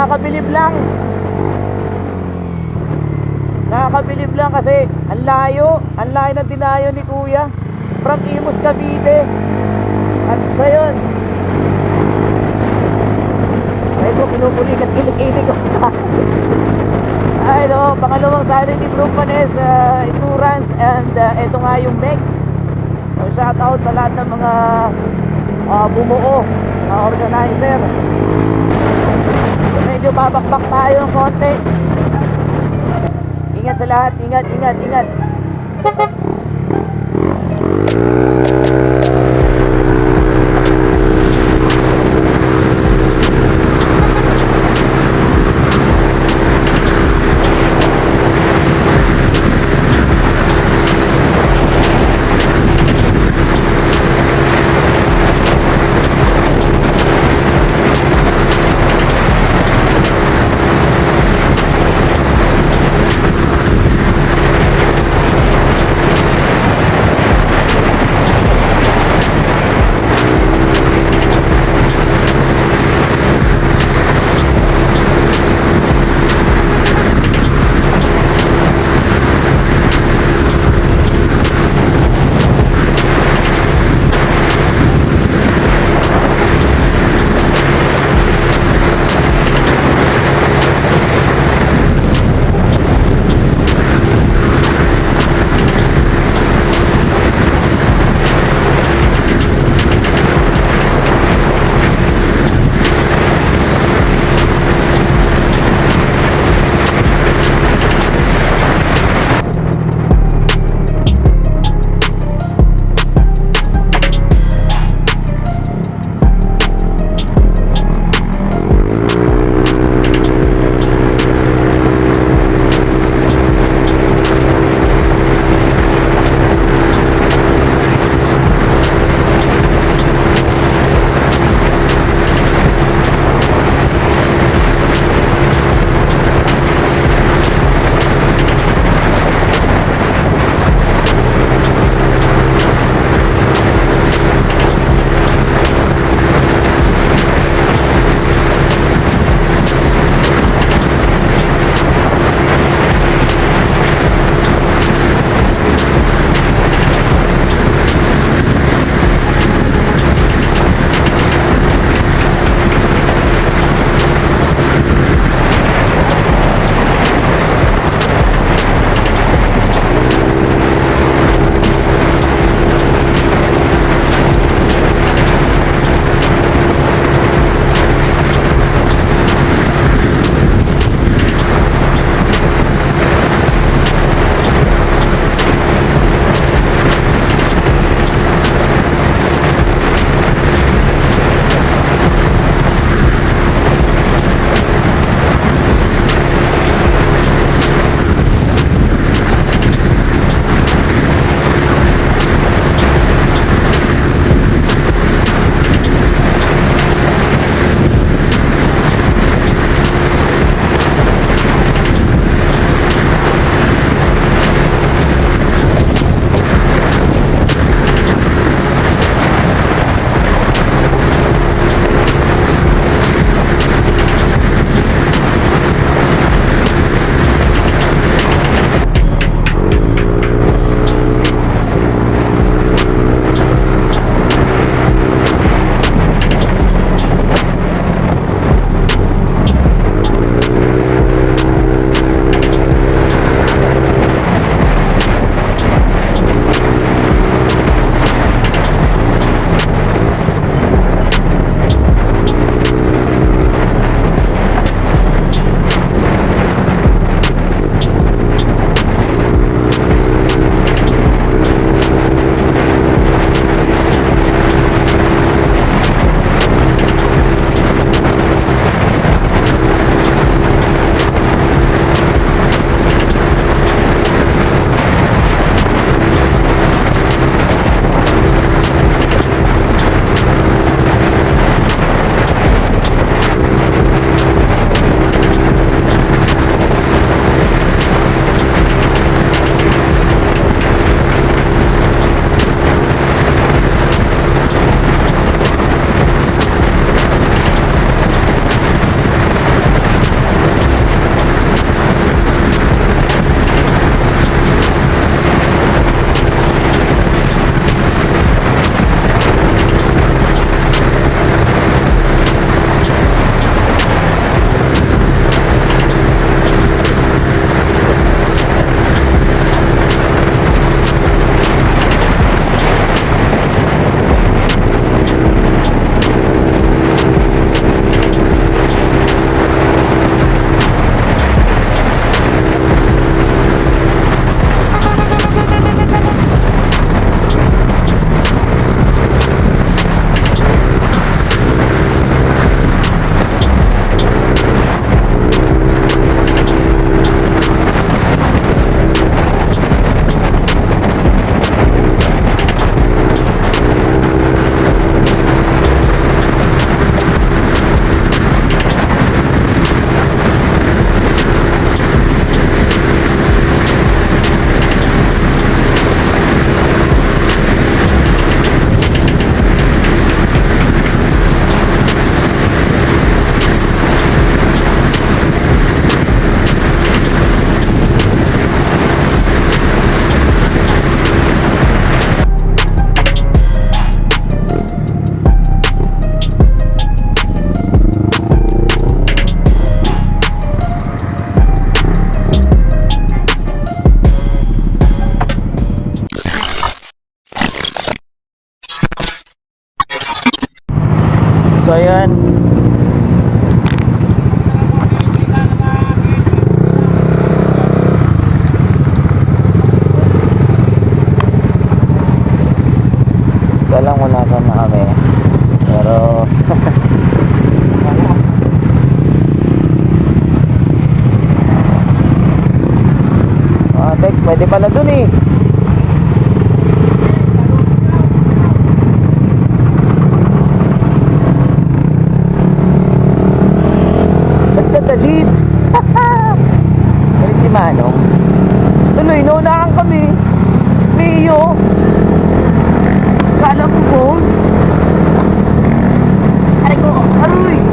Nakakabilib lang. Nakakabilib lang kasi ang layo ng dinayo ni Kuya from Imus, Cavite. At sa yun, ay ko pinupulik at kilik-kilik ko. Ay no, pangalawang solid improvement is endurance, and ito nga yung MEG. So shout out sa lahat ng mga bumuo, organizer. So, medyo babakbak tayo ng konti. Ingat sa lahat, ingat. Pwede pala dun eh. Nagdadalit. Galit si Manong. Tuloy, naunahan kami. Leo. Kala mo po? Aray ko, aray!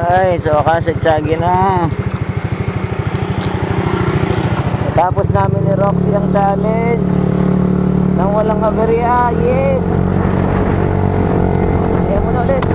Ay, so kasi tsagi na. Tapos namin ni Roxy ang challenge nang walang aberya. Yes. Kaya mo na ulit.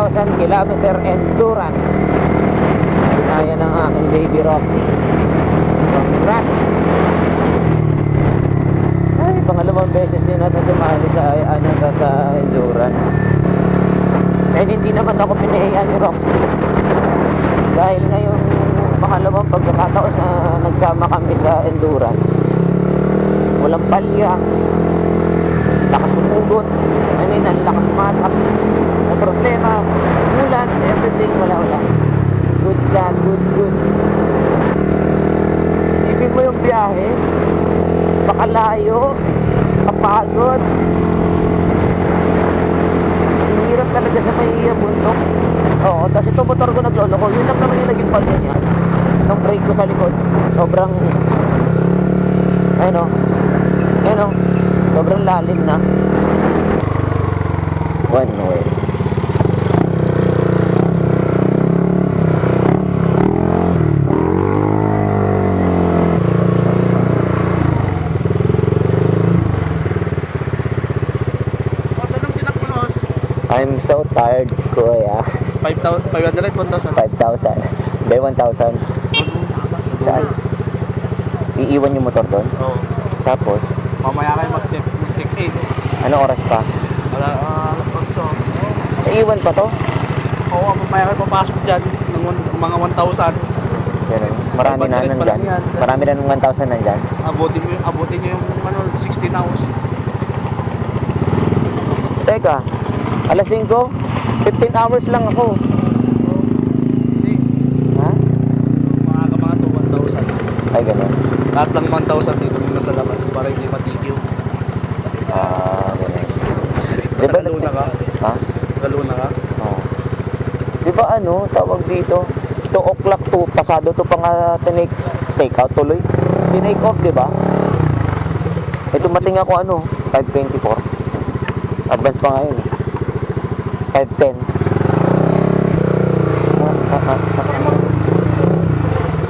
1,000 kilometer endurance. Kaya ng aking baby Roxy. Congrats! Ay, pangalawang beses din natin sumali sa endurance. Kahit hindi naman ako pinahiyan ni Roxy. Dahil ngayon pangalawang pagkakataon na nagsama kami sa endurance, walang palya, lakas sumugot, ang lakas matak, na problema, ulan, everything, wala. Goods lang, goods. Isipin mo yung biyahe, pakalayo, kapagod. Ang hirap talaga sa may bundok. Oo, tapos ito motor ko nagloloko, yun lang naman yung naging palya niya. Itong brake ko sa likod, sobrang, ayun o, sobrang lalim na. One way. I'm so tired, kuya. 500, 1,000. 5,000. Hindi, 1,000. Saan? Iiwan yung motor doon? Oo. Tapos, Mamaya kayo mag-check-in. anong oras pa? Alas 8. Iiwan pa to? Oo, mamaya kayo papasok dyan ng mga 1,000. Ganun. Marami na Budget pa nandyan. lang yan. Marami na ng 1,000 nandyan. Abutin nyo yung 16 hours. Teka, alas 5, 15 hours lang ako. Hindi. Ha? Mga to 1,000. Ay, ganun. Lahat lang 1,000 dito muna sa labas para hindi matigil. Ganun. Di ba? Nagaluna ka? Ha? Nagaluna ka? Oo. Di ba tawag dito? 2 o'clock to, pasado to pa nga take out tuloy. Tinake off, di ba? Tumating ako 5:24. Advance pa ngayon. 5:10.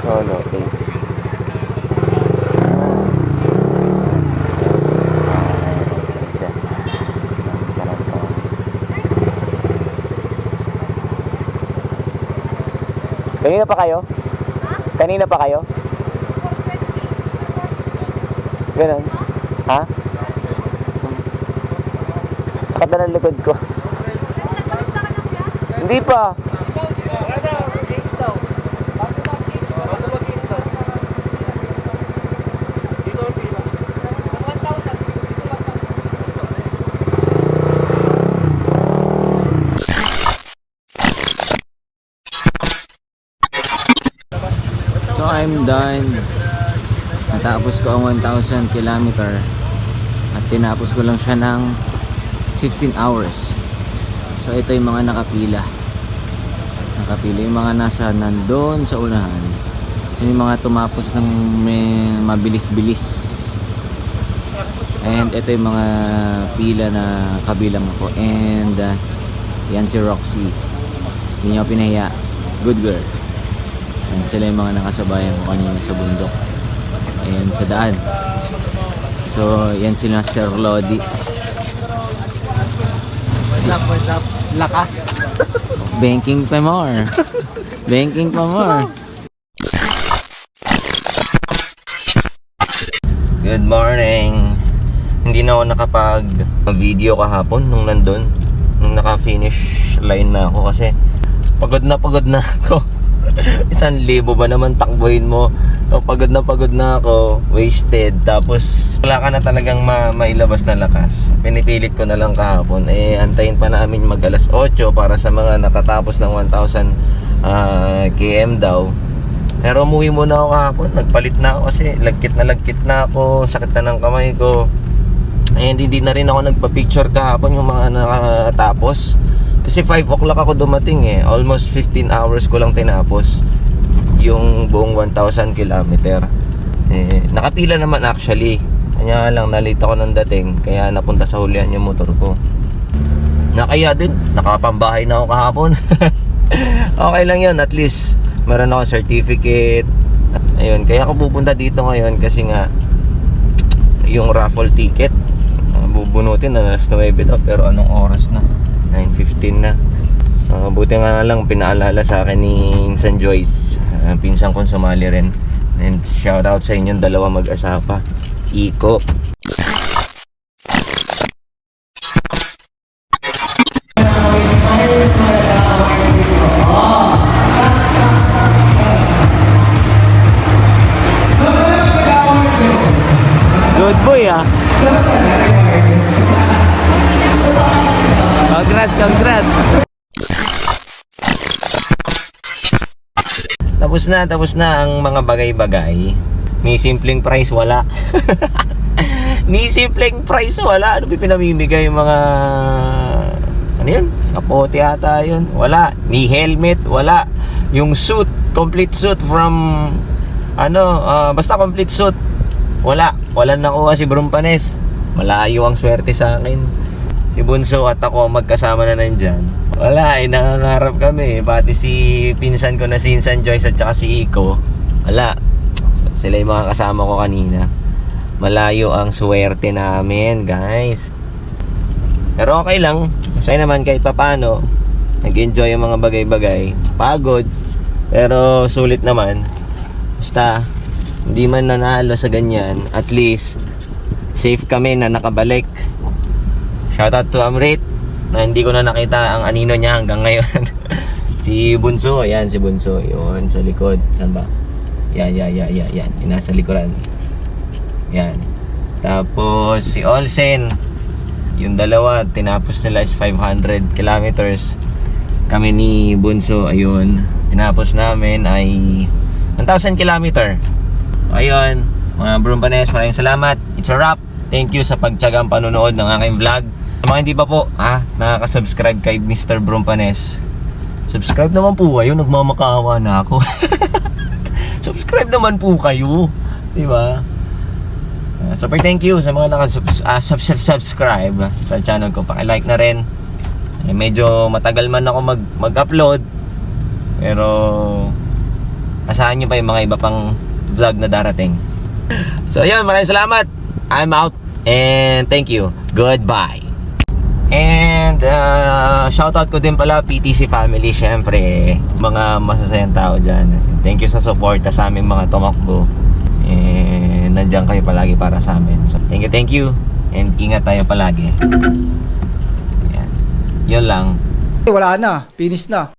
Solo, okay. Kanina pa kayo? Kanina pa kayo? Ganun? Ha? Sakit na ng likod ko. Hindi pa. So I'm done. Natapos ko ang 1,000 kilometer at tinapos ko lang siya ng 15 hours. So ito yung mga nakapila. Yung mga nasa nandun sa unahan. Yung mga tumapos ng mabilis-bilis. And ito yung mga pila na kabilang ako. And yan si Roxy. Hindi niya ako pinahiya. Good girl. And sila yung mga nakasabayan ko kanina sa bundok. And sa daan. So yan sila Sir Lodi. What's up? Lakas. Banking pa more. Banking pa more. Good morning. Hindi na ako nakapag-video kahapon nung nandun. Nung naka-finish line na ako kasi pagod na ako. 1,000 ba naman takbuhin mo? So, pagod na ako, wasted. Tapos wala ka na talagang mailabas na lakas. Pinipilit ko na lang kahapon. Antayin pa namin mag alas 8 para sa mga nakatapos ng 1,000 km daw. Pero umuwi muna ako kahapon. Nagpalit na ako kasi lagkit na ako. Sakit na ng kamay ko. And hindi na rin ako nagpa-picture kahapon yung mga nakatapos. Kasi 5 o'clock ako dumating Almost 15 hours ko lang tinapos yung buong 1,000 kilometer. Nakapila naman actually. Kanya lang nalate ako ng dating. Kaya napunta sa hulihan yung motor ko. Nakaya din. Nakapambahay na ako kahapon. Okay lang yun. At least meron ako certificate. Ayun. Kaya ako pupunta dito ngayon kasi nga yung raffle ticket bubunutin na alas 9 daw. Pero anong oras na? 9:15 na. Buti nga lang pinaalala sa akin ni Insan Joyce, pinsan kong sumali rin. And shout out sa inyong dalawa mag-asawa, Iko. Good boy ah. Congrats. Tapos na ang mga bagay-bagay. Ni simpleng price wala. Ni simpleng price wala. Ano ba pinamimigay yung mga ano yun? Kapote ata yun. Wala. Ni helmet wala. Yung suit, complete suit from basta complete suit. Wala nakuha si Brumpanes. Malayo ang swerte sa akin. Si Bunso at ako magkasama na nandyan. Wala, nangangarap kami. Pati si pinsan ko na si Insan Joyce at saka si Iko. Wala. Sila yung mga kasama ko kanina. Malayo ang swerte namin, guys. Pero okay lang. Masaya naman kahit papano. Nag-enjoy yung mga bagay-bagay. Pagod. Pero sulit naman. Basta, hindi man nanalo sa ganyan, at least, safe kami na nakabalik. Shoutout to Amrit, na hindi ko na nakita ang anino niya hanggang ngayon. Si Bunso, ayan si Bunso. Yun, sa likod. Saan ba? Yan. Yung nasa likuran. Yan. Tapos, si Olsen. Yung dalawa, tinapos nila is 500 kilometers. Kami ni Bunso, ayun. Tinapos namin ay 1,000 kilometer. Ayun, mga Brumpanes, maraming salamat. It's a wrap. Thank you sa pagtiyagang panonood ng aking vlog. Sa mga hindi pa po, nakaka-subscribe kay Mr. Brumpanes, subscribe naman po kayo. Nagmamakaawa na ako. Subscribe naman po kayo, di ba? Super thank you sa mga naka-subscribe sa channel ko. Paki-like na rin. Medyo matagal man ako mag-upload, pero asahan nyo pa yung mga iba pang vlog na darating. So yun, maraming salamat. I'm out and thank you. Goodbye. And shoutout ko din pala PTC family, syempre mga masasayang tao dyan. Thank you sa suporta sa aming mga tumakbo. And nandiyan kayo palagi para sa amin. So thank you. And ingat tayo palagi. Yan. Yun lang. Wala na, finish na.